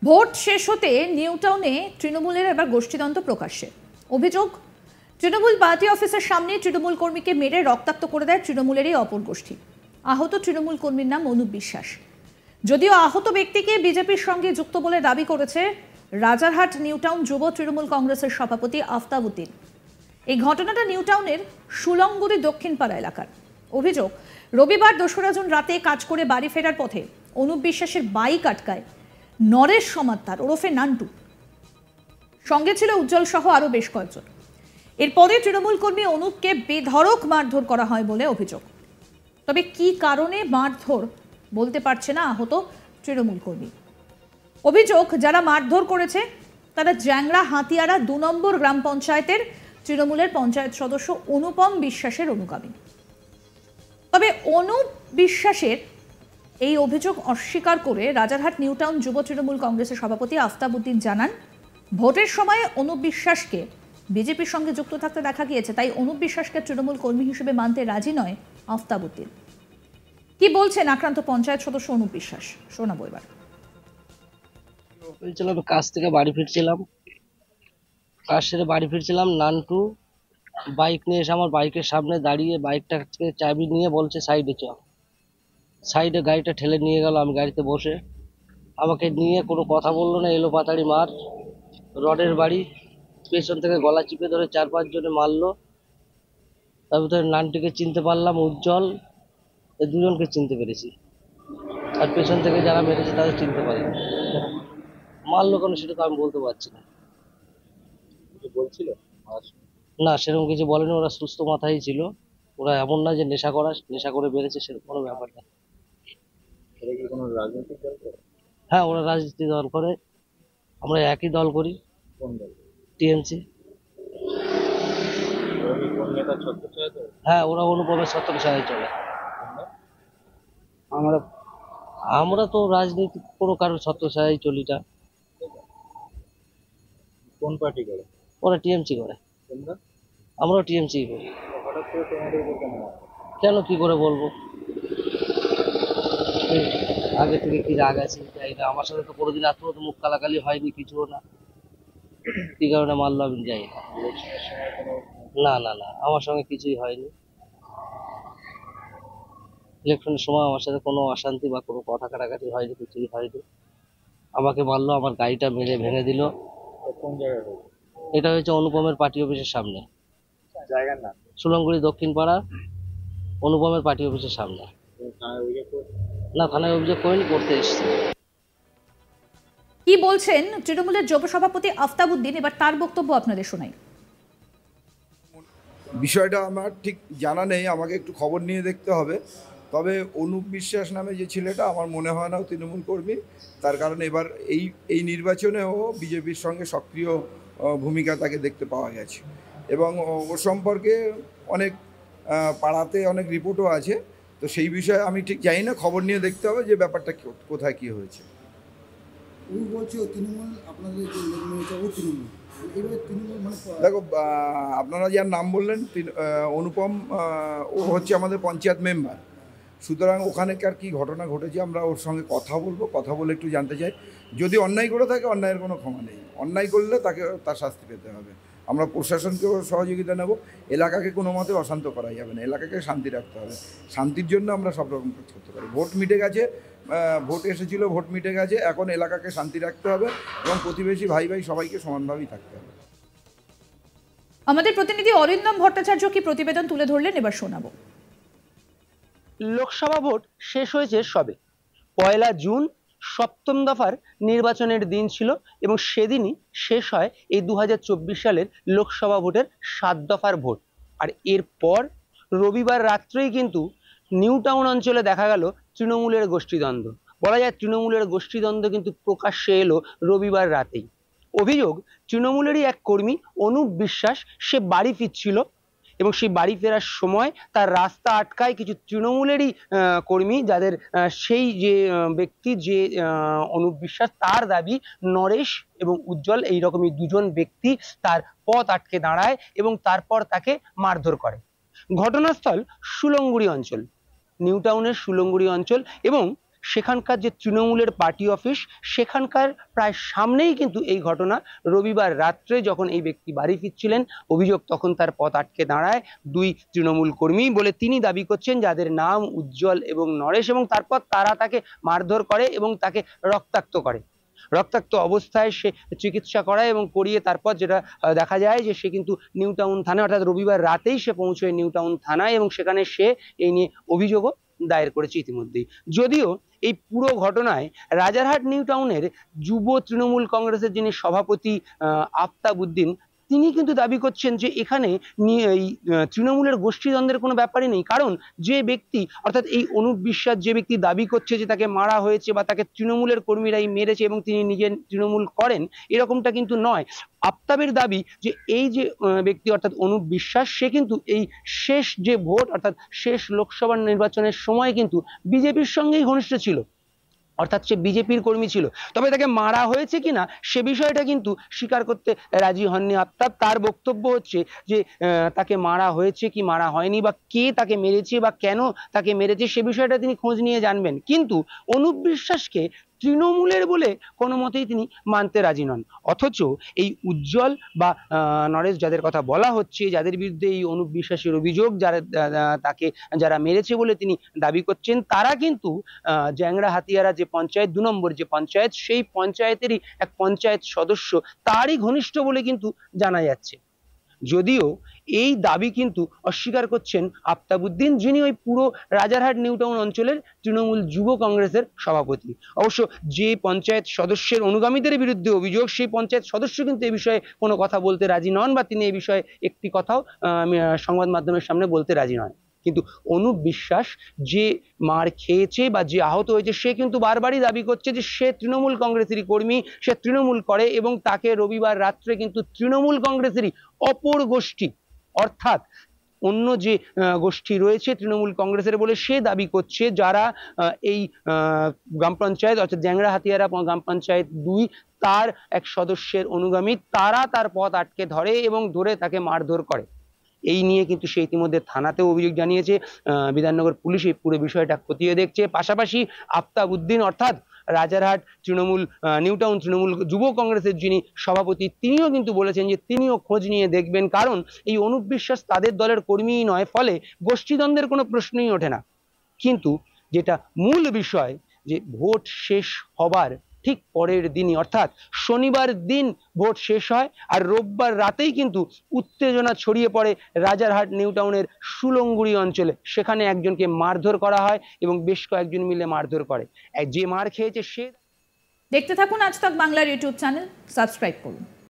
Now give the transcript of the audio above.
Vote শেষ হতে new টাউনে তৃণমূলের এবার গোষ্ঠীদ্বন্দ্ব প্রকাশ্যে। অভিযোগ, তৃণমূল পার্টি অফিসের সামনে তৃণমূল কর্মীকে মেরে রক্তাক্ত করে দেয় তৃণমূলেরই অপর গোষ্ঠী। আহত তৃণমূল কর্মীর নাম অনুপ বিশ্বাস। যদিও আহত ব্যক্তিকে বিজেপির সঙ্গে যুক্ত বলে দাবি করেছে রাজারহাট নিউ টাউন যুব তৃণমূল কংগ্রেসের সভাপতি আফতাব উদ্দিন। এই ঘটনাটা নিউ টাউনের সুলংগুড়ি দক্ষিণপাড়া এলাকার। অভিযোগ, রবিবার ২রা জুন রাতে কাজ করে বাড়ি ফেরার পথে অনুপ বিশ্বাসের বাইক আটকায় নরেশ সমাদ্দার ওরফে নান্টু, সঙ্গে ছিল উজ্জ্বল সহ আরো বেশ কয়েকজন। এরপরে তৃণমূল কর্মী অনুপকে বেধড়ক মারধর করা হয় বলে অভিযোগ। তবে কি কারণে মারধর বলতে পারছে না আহত তৃণমূল কর্মী। অভিযোগ, যারা মারধর করেছে তারা জ্যাংড়া হাতিয়ারা ২ নম্বর গ্রাম পঞ্চায়েতের তৃণমূলের পঞ্চায়েত সদস্য অনুপম বিশ্বাসের অনুগামী। তবে অনুপ বিশ্বাসের এই অভিযোগ অস্বীকার করে রাজারহাট নিউ টাউন যুব তৃণমূল কংগ্রেসের সভাপতি আফতাব উদ্দিন জানান, ভোটের সময় অনুপ বিশ্বাসকে বিজেপির সঙ্গে যুক্ত থাকতে দেখা গিয়েছে, তাই অনুপ বিশ্বাসকে তৃণমূল কর্মী হিসেবে মানতে রাজি নয় আফতাব উদ্দিন। কি বলছেন আক্রান্ত পঞ্চায়েত সদস্য অনুপ বিশ্বাস, শোনাবো এবার। কাজ থেকে বাড়ি ফিরছিলাম, কাজ সেরে বাড়ি ফিরছিলাম, নান্টু বাইক নিয়ে এসে আমার বাইকের সামনে দাঁড়িয়ে বাইকটাকে চাবি নিয়ে বলছে সাইডে চ। সাইডে গাড়িটা ঠেলে নিয়ে গেল, আমি গাড়িতে বসে, আমাকে নিয়ে কোনো কথা বললো না, এলো পাতাড়ি মার, রডের বাড়ি, পেছন থেকে গলা চিপে ধরে ৪-৫ জনে মারলো। তার ভিতরে নানটিকে চিনতে পারলাম, উজ্জ্বল, এই দুজনকে চিনতে পেরেছি, আর পেছন থেকে যারা মেরেছে তাদের চিনতে পারিনি। মারলো কেন সেটা তো আমি বলতে পারছি না। বলছিল না, সেরকম কিছু বলেনি, ওরা সুস্থ মাথায় ছিল, ওরা এমন না যে নেশা করে বেড়েছে, সেরকম কোনো ব্যাপার না। এরা কি কোনো রাজনৈতিক দল করে? হ্যাঁ, ওরা রাজনীতি দল করে, আমরা একই দল করি, কোন দল? টিএমসি। কোন নেতার ছত্রছায়ায় তো? হ্যাঁ, ওরা অনুপমের ছত্রছায়ায় চলে। আমরা তো রাজনীতি কোনো কারোর ছত্রছায়ায় চলি না। কোন পার্টি করে? ওরা টিএমসি করে, তোমরা? আমরাও টিএমসি করি। হঠাৎ করে তোমাদের উপর কেন মারলো? কেন কি করে বলবো, আগে থেকে কি রাগ আছে জানি না। আমার সাথে তো কোনোদিন এত তো মুখ কালাকালি হয়নি, কিছুও না। কি কারণে মারলো আমি জানি না। ইলেকশনের সময় কোনো না না না, আমার সঙ্গে কিছুই হয়নি। ইলেকশনের সময় আমার সাথে কোনো অশান্তি বা কোনো কথা কাটাকাটি হয়নি, কিছুই হয়নি। আমাকে মারলো, আমার গাড়িটা মেরে ভেঙে দিল। কোন জায়গায় হয়েছে? এটা হয়েছে অনুপমের পার্টি অফিসের সামনে, জায়গার নাম? সুলংগুড়ি দক্ষিণপাড়া, অনুপমের পার্টি অফিসের সামনে। তুমি থানায় অভিযোগ করেছো? না, থানায় অভিযোগ করিনি, করতে এসেছি। কি বলছেন তৃণমূলের যুব সভাপতি আফতাব উদ্দিন, এবার তার বক্তব্য আপনাদের শোনাই। বিষয়টা আমার ঠিক জানা নেই, আমাকে একটু খবর নিয়ে দেখতে হবে। তবে অনুপ বিশ্বাস নামে যে ছেলেটা, আমার মনে হয় না ও তৃণমূল কর্মী। তার কারণ এবার এই নির্বাচনেও বিজেপির সঙ্গে সক্রিয় ভূমিকা তাকে দেখতে পাওয়া গেছে, এবং ওর সম্পর্কে অনেক পাড়াতে অনেক রিপোর্টও আছে। তো সেই বিষয়ে আমি ঠিক জানি না, খবর নিয়ে দেখতে হবে যে ব্যাপারটা কোথায় কী হয়েছে। উনি বলছে ও তৃণমূল, আপনাদের যে মেয়েটা ও তৃণমূল, এবার তৃণমূল মানে দেখো, আপনারা যার নাম বললেন অনুপম, ও হচ্ছে আমাদের পঞ্চায়েত মেম্বার। সুতরাং ওখানেকার কী ঘটনা ঘটেছে আমরা ওর সঙ্গে কথা বলবো, কথা বলে একটু জানতে চাই। যদি অন্যায় করে থাকে, অন্যায়ের কোনো ক্ষমা নেই, অন্যায় করলে তাকে তার শাস্তি পেতে হবে। আমরা প্রশাসনকেও সহযোগিতা নেব, এলাকাকে কোনো মতে অশান্ত করা যাবে না, এলাকাকে শান্তি রাখতে হবে। শান্তির জন্য আমরা সব রকম কাজ করতে পারি। ভোট মিটে গেছে, ভোট এসেছিল, ভোট মিটে গেছে, এখন এলাকাকে শান্তি রাখতে হবে এবং প্রতিবেশী ভাই ভাই সবাইকে সমানভাবেই থাকতে হবে। আমাদের প্রতিনিধি অরিন্দম ভট্টাচার্য কি প্রতিবেদন তুলে ধরলেন, এবার শোনাবো। লোকসভা ভোট শেষ হয়েছে সবে। 1 জুন 7ম দফার নির্বাচনের দিন ছিল, এবং সেদিনই শেষ হয় এই 2024 সালের লোকসভা ভোটের 7 দফার ভোট। আর এরপর রবিবার রাত্রেই কিন্তু নিউ টাউন অঞ্চলে দেখা গেল তৃণমূলের গোষ্ঠীদ্বন্দ্ব। বলা যায় তৃণমূলের গোষ্ঠীদ্বন্দ্ব কিন্তু প্রকাশ্যে এলো রবিবার রাতেই। অভিযোগ, তৃণমূলেরই এক কর্মী অনুপ বিশ্বাস, সে বাড়ি ফিরছিল, এবং সেই বাড়ি ফেরার সময় তার রাস্তা আটকায় কিছু তৃণমূলেরই কর্মী, যাদের সেই যে ব্যক্তি, যে অনুপ বিশ্বাস, তার দাবি নরেশ এবং উজ্জ্বল, এইরকমই দুজন ব্যক্তি তার পথ আটকে দাঁড়ায় এবং তারপর তাকে মারধর করে। ঘটনাস্থল সুলংগুড়ি অঞ্চল, নিউ টাউনের সুলংগুড়ি অঞ্চল, এবং সেখানকার যে তৃণমূলের পার্টি অফিস সেখানকার প্রায় সামনেই কিন্তু এই ঘটনা। রবিবার রাত্রে যখন এই ব্যক্তি বাড়ি ফিরছিলেন, অভিযোগ তখন তার পথ আটকে দাঁড়ায় দুই তৃণমূল কর্মী বলে তিনি দাবি করছেন, যাদের নাম উজ্জ্বল এবং নরেশ, এবং তারপর তারা তাকে মারধর করে এবং তাকে রক্তাক্ত করে। রক্তাক্ত অবস্থায় সে চিকিৎসা করায় এবং করিয়ে তারপর যেটা দেখা যায় যে সে কিন্তু নিউ টাউন থানায়, অর্থাৎ রবিবার রাতেই সে পৌঁছয় নিউ টাউন থানায় এবং সেখানে সে এই নিয়ে অভিযোগও দায়ের করেছে ইতিমধ্যেই। যদিও এই পুরো ঘটনায় রাজারহাট নিউ টাউনের যুব তৃণমূল কংগ্রেসের যিনি সভাপতি আফতাব উদ্দিন, তিনি কিন্তু দাবি করছেন যে এখানে এই তৃণমূলের গোষ্ঠীদ্বন্দ্বের কোনো ব্যাপারই নেই। কারণ যে ব্যক্তি, অর্থাৎ এই অনুপ বিশ্বাস যে ব্যক্তি দাবি করছে যে তাকে মারা হয়েছে বা তাকে তৃণমূলের কর্মীরাই মেরেছে এবং তিনি নিজে তৃণমূল করেন, এরকমটা কিন্তু নয়। আফতাবের দাবি যে এই যে ব্যক্তি অর্থাৎ অনুপ বিশ্বাস, সে কিন্তু এই শেষ যে ভোট অর্থাৎ শেষ লোকসভা নির্বাচনের সময় কিন্তু বিজেপির সঙ্গেই ঘনিষ্ঠ ছিল, অর্থাৎ সে বিজেপির কর্মী ছিল। তবে তাকে মারা হয়েছে কিনা সে বিষয়টা কিন্তু স্বীকার করতে রাজি হননি আফতাব। তার বক্তব্য হচ্ছে যে তাকে মারা হয়েছে কি মারা হয়নি বা কে তাকে মেরেছে বা কেন তাকে মেরেছে সে বিষয়টা তিনি খোঁজ নিয়ে জানবেন, কিন্তু অনুপ বিশ্বাসকে তৃণমূলের বলে কোনো মতেই তিনি মানতে রাজি নন। অথচ এই উজ্জ্বল বা নরেশ যাদের কথা বলা হচ্ছে, যাদের বিরুদ্ধে এই অনুপ বিশ্বাসের অভিযোগ, তাকে যারা মেরেছে বলে তিনি দাবি করছেন, তারা কিন্তু জ্যাংড়া হাতিয়ারা যে পঞ্চায়েত 2 নম্বর যে পঞ্চায়েত, সেই পঞ্চায়েতেরই এক পঞ্চায়েত সদস্য, তারই ঘনিষ্ঠ বলে কিন্তু জানা যাচ্ছে। যদিও এই দাবি কিন্তু অস্বীকার করছেন আফতাব উদ্দিন, যিনি ওই পুরো রাজারহাট নিউ টাউন অঞ্চলের তৃণমূল যুব কংগ্রেসের সভাপতি। অবশ্য যে পঞ্চায়েত সদস্যের অনুগামীদের বিরুদ্ধে অভিযোগ, সেই পঞ্চায়েত সদস্য কিন্তু এই বিষয়ে কোনো কথা বলতে রাজি নন বা তিনি এই বিষয়ে একটি কথাও সংবাদ মাধ্যমের সামনে বলতে রাজি নয়। কিন্তু অনুপ বিশ্বাস যে মার খেয়েছে বা যে আহত হয়েছে, সে কিন্তু বারবারই দাবি করছে যে সে তৃণমূল কংগ্রেসেরই কর্মী, সে তৃণমূল করে এবং তাকে রবিবার রাত্রে কিন্তু তৃণমূল কংগ্রেসেরই অপর গোষ্ঠী, অর্থাৎ অন্য যে গোষ্ঠী রয়েছে তৃণমূল কংগ্রেসের বলে সে দাবি করছে, যারা এই গ্রাম পঞ্চায়েত অর্থাৎ জ্যাংড়া হাতিয়ারা গ্রাম পঞ্চায়েত 2 তার এক সদস্যের অনুগামী, তারা তার পথ আটকে ধরে এবং ধরে তাকে মারধর করে। এই নিয়ে কিন্তু সে ইতিমধ্যে থানাতেও অভিযোগ জানিয়েছে। বিধাননগর পুলিশ এই পুরো বিষয়টা খতিয়ে দেখছে। পাশাপাশি আফতাব উদ্দিন অর্থাৎ রাজারহাট তৃণমূল নিউ টাউন তৃণমূল যুব কংগ্রেসের যিনি সভাপতি, তিনিও কিন্তু বলেছেন যে তিনিও খোঁজ নিয়ে দেখবেন, কারণ এই অনুপ বিশ্বাস তাদের দলের কর্মীই নয়, ফলে গোষ্ঠীদ্বন্দ্বের কোনো প্রশ্নই ওঠে না। কিন্তু যেটা মূল বিষয়, যে ভোট শেষ হবার ঠিক পরের দিনই অর্থাৎ শনিবার দিন ভোট শেষ হয়, আর রোববার রাতেই কিন্তু উত্তেজনা ছড়িয়ে পড়ে রাজারহাট নিউ টাউনের সুলঙ্গুড়ি অঞ্চলে। সেখানে একজনকে মারধর করা হয় এবং বেশ কয়েকজন মিলে মারধর করে। যে মার খেয়েছে সে। দেখতে থাকুন আজ তাক বাংলার ইউটিউব চ্যানেল, সাবস্ক্রাইব করুন।